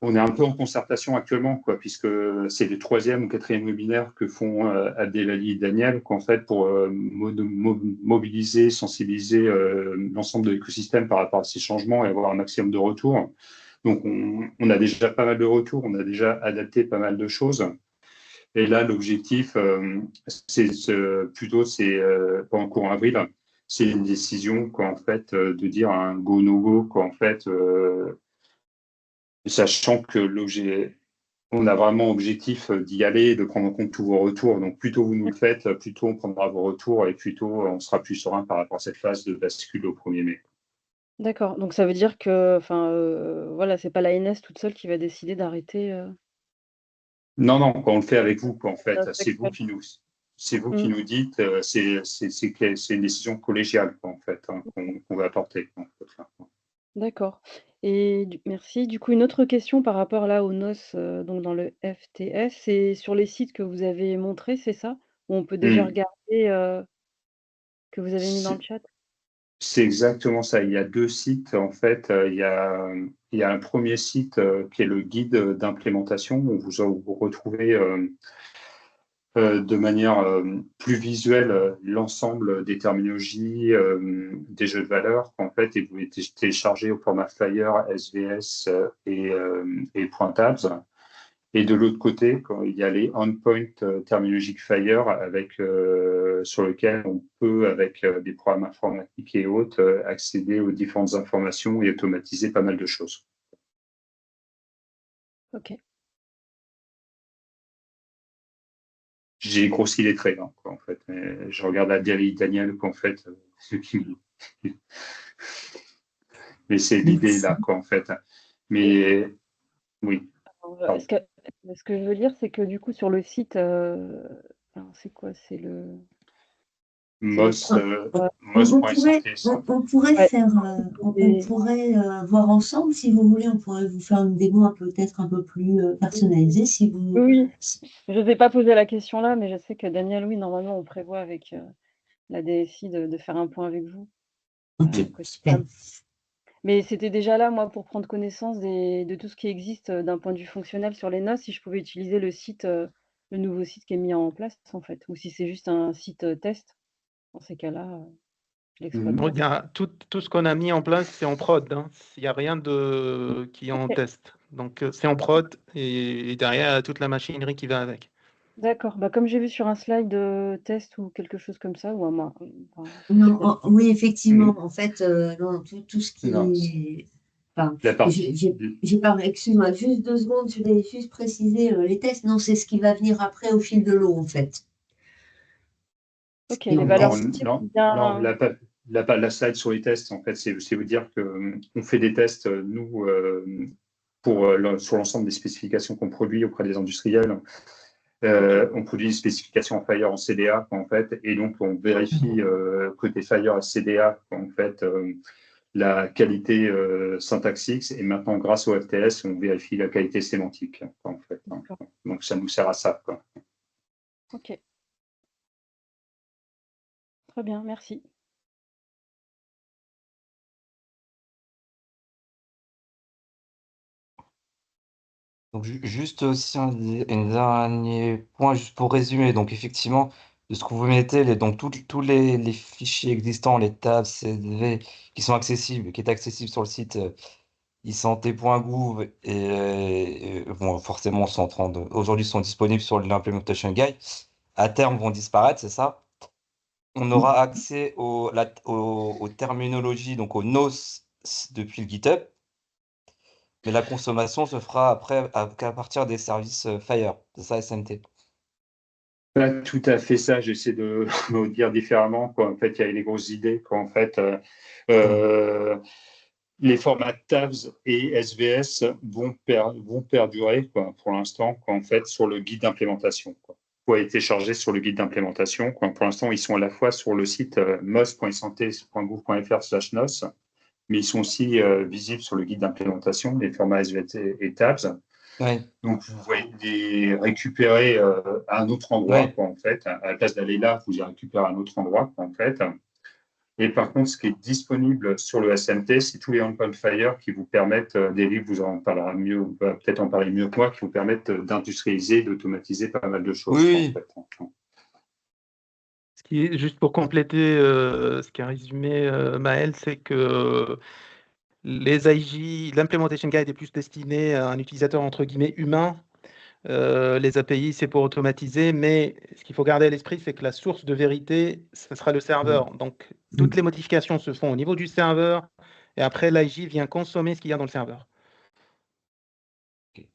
on est un peu en concertation actuellement, quoi, puisque c'est le 3e ou 4e webinaire que font Abdelali et Daniel, qu'en fait, pour mobiliser, sensibiliser l'ensemble de l'écosystème par rapport à ces changements et avoir un maximum de retours. Donc, on a déjà pas mal de retours, on a déjà adapté pas mal de choses. Et là, l'objectif, c'est pendant le courant avril, c'est une décision, quoi, en fait, de dire un go no go, quoi, en fait, sachant que on a vraiment objectif d'y aller, de prendre en compte tous vos retours. Donc, plus tôt vous nous le faites, plus tôt on prendra vos retours et plus tôt on sera plus serein par rapport à cette phase de bascule au 1er mai. D'accord, donc ça veut dire que, voilà, c'est pas l'ANS toute seule qui va décider d'arrêter. Non, on le fait avec vous, quoi, en fait. C'est vous qui Mmh. nous dites, c'est une décision collégiale, quoi, en fait, hein, qu'on va apporter. En fait. D'accord et merci. Du coup, une autre question par rapport là aux noces, donc dans le FTS, c'est sur les sites que vous avez montrés, c'est ça? Où on peut déjà regarder, que vous avez mis dans le chat? C'est exactement ça. Il y a 2 sites, en fait. Il y a un premier site qui est le guide d'implémentation où vous retrouvez de manière plus visuelle l'ensemble des terminologies, des jeux de valeurs, en fait, et vous pouvez télécharger au format flyer, SVS et pointables. Et de l'autre côté, il y a les endpoints terminologiques Fire sur lesquels on peut, avec des programmes informatiques et autres, accéder aux différentes informations et automatiser pas mal de choses. OK. J'ai grossi les traits, hein, quoi, en fait. Mais je regarde Daniel, quoi, en fait, mais c'est l'idée là, quoi, en fait. Mais oui. Alors, ce que je veux dire, c'est que du coup, sur le site, c'est quoi? C'est le On pourrait voir ensemble, si vous voulez, on pourrait vous faire une démo peut-être un peu plus personnalisée, si vous. Oui, je n'osais pas poser la question là, mais je sais que Daniel, oui, normalement, on prévoit avec la DSI de faire un point avec vous. OK, super. Mais c'était déjà là, moi, pour prendre connaissance de tout ce qui existe d'un point de vue fonctionnel sur les noces, si je pouvais utiliser le site, le nouveau site qui est mis en place, en fait, ou si c'est juste un site test. Dans ces cas-là, je l'exploite Donc, pas. tout ce qu'on a mis en place, c'est en prod, hein. Il n'y a rien qui est en OK. test. Donc, c'est en prod et derrière, toute la machinerie qui va avec. D'accord. Bah, comme j'ai vu sur un slide test ou quelque chose comme ça, ou moi. Non, oui, effectivement. En fait, non, tout ce qui est. Enfin, j'ai pas. Excuse-moi, juste 2 secondes. Je vais juste préciser les tests. Non, c'est ce qui va venir après au fil de l'eau, en fait. OK, les valeurs la slide sur les tests, en fait, c'est vous dire qu'on fait des tests, nous, sur l'ensemble des spécifications qu'on produit auprès des industriels. On produit une spécification en Fire en CDA, en fait, et donc on vérifie côté Fire et CDA, en fait, la qualité syntaxique, et maintenant, grâce au FTS, on vérifie la qualité sémantique, en fait. Donc, ça nous sert à ça, quoi. OK. Très bien, merci. Donc, juste aussi un dernier point, juste pour résumer. Donc, effectivement, de ce que vous mettez, donc tous les fichiers existants, les tabs, CSV, qui sont accessibles, qui étaient accessibles sur le site e-santé.gouv et bon, forcément, aujourd'hui sont disponibles sur l'implementation guide. À terme, vont disparaître, c'est ça? On aura accès aux terminologies, donc aux NOS depuis le GitHub. Mais la consommation se fera après qu'à partir des services Fire, c'est ça, SMT. Pas tout à fait ça, j'essaie de me dire différemment, quoi. En fait, il y a les grosses idées, quoi. En fait, les formats tabs et SVS vont perdurer, quoi, pour l'instant, quoi, en fait, sur le guide d'implémentation, quoi. Pour être téléchargés sur le guide d'implémentation, quoi. Pour l'instant, ils sont à la fois sur le site mos.santé.gouv.fr/nos, mais ils sont aussi visibles sur le guide d'implémentation, les formats SVS et tabs. Ouais. Donc, vous pouvez les récupérer à un autre endroit, quoi, en fait. À la place d'aller là, vous les récupérez à un autre endroit, quoi, en fait. Et par contre, ce qui est disponible sur le SMT, c'est tous les endpoint fire qui vous permettent, Daily vous en parlera mieux, peut-être en parler mieux que moi, qui vous permettent d'industrialiser, d'automatiser pas mal de choses. Oui. En fait. Ce qui est, juste pour compléter ce qu'a résumé Maël, c'est que les AIJ, l'implementation guide est plus destiné à un utilisateur entre guillemets humain. Les API, c'est pour automatiser, mais ce qu'il faut garder à l'esprit, c'est que la source de vérité, ce sera le serveur. Donc, toutes les modifications se font au niveau du serveur, et après, l'AIJ vient consommer ce qu'il y a dans le serveur. Okay.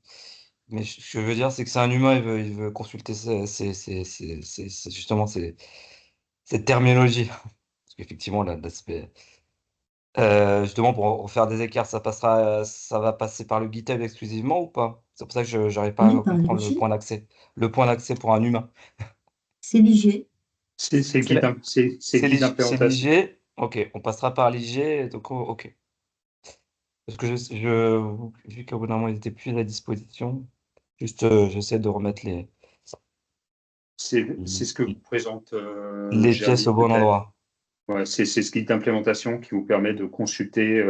Mais ce que je veux dire, c'est que c'est un humain, il veut consulter justement cette terminologie. Parce qu'effectivement, l'aspect... justement, pour faire des écarts, ça va passer par le GitHub exclusivement ou pas? C'est pour ça que je n'arrive pas à comprendre le point d'accès. Le point d'accès pour un humain. C'est l'IG. C'est l'IG. Ok, on passera par l'IG. Donc, ok. Parce que vu qu'au bout d'un moment, ils n'étaient plus à disposition, juste j'essaie de remettre les... C'est ce que vous présente les pièces au bon endroit. Ouais, c'est ce guide d'implémentation qui vous permet de consulter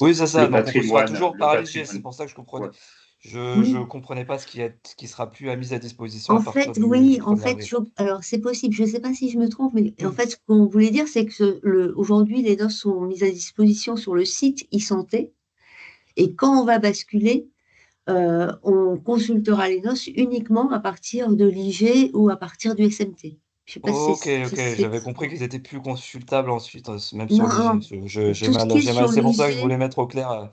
oui, c'est ça. le Donc, patrimoine. On sera toujours par l'IG, c'est pour ça que je comprenais. Ouais. Je comprenais pas ce qui sera plus mis à disposition en à partir fait, du oui, 1er en fait, alors c'est possible, je ne sais pas si je me trompe, mais en fait, ce qu'on voulait dire, c'est que aujourd'hui, les noces sont mises à disposition sur le site e-santé, et quand on va basculer, on consultera les noces uniquement à partir de l'IG ou à partir du SMT. Je sais pas ok, j'avais compris qu'ils étaient plus consultables ensuite, même sur l'IG. J'ai mal, c'est pour ça que je voulais mettre au clair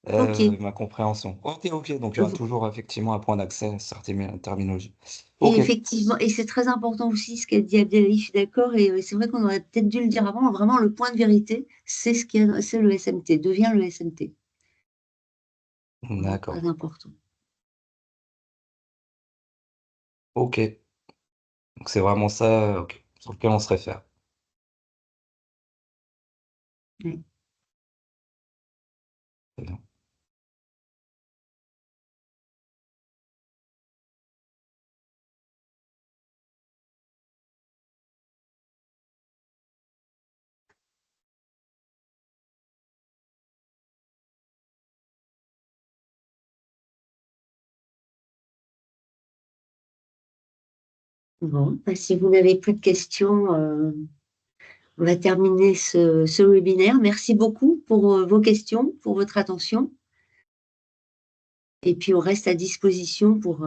ma compréhension. Ok, donc il y aura toujours effectivement un point d'accès à certaines terminologies. Et effectivement, et c'est très important aussi ce qu'a dit Abdelali, je suis d'accord, et c'est vrai qu'on aurait peut-être dû le dire avant, vraiment le point de vérité, c'est le SMT, devient le SMT. D'accord. Très important. Ok. Donc c'est vraiment ça sur lequel on se réfère. Oui. Très bien. Bon, si vous n'avez plus de questions, on va terminer ce webinaire. Merci beaucoup pour vos questions, pour votre attention. Et puis, on reste à disposition pour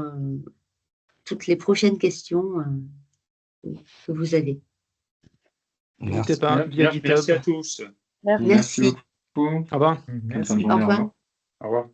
toutes les prochaines questions que vous avez. N'hésitez pas, via GitHub. Merci à tous. Merci. Beaucoup. Merci. Bonne fin de journée, Au revoir. Au revoir.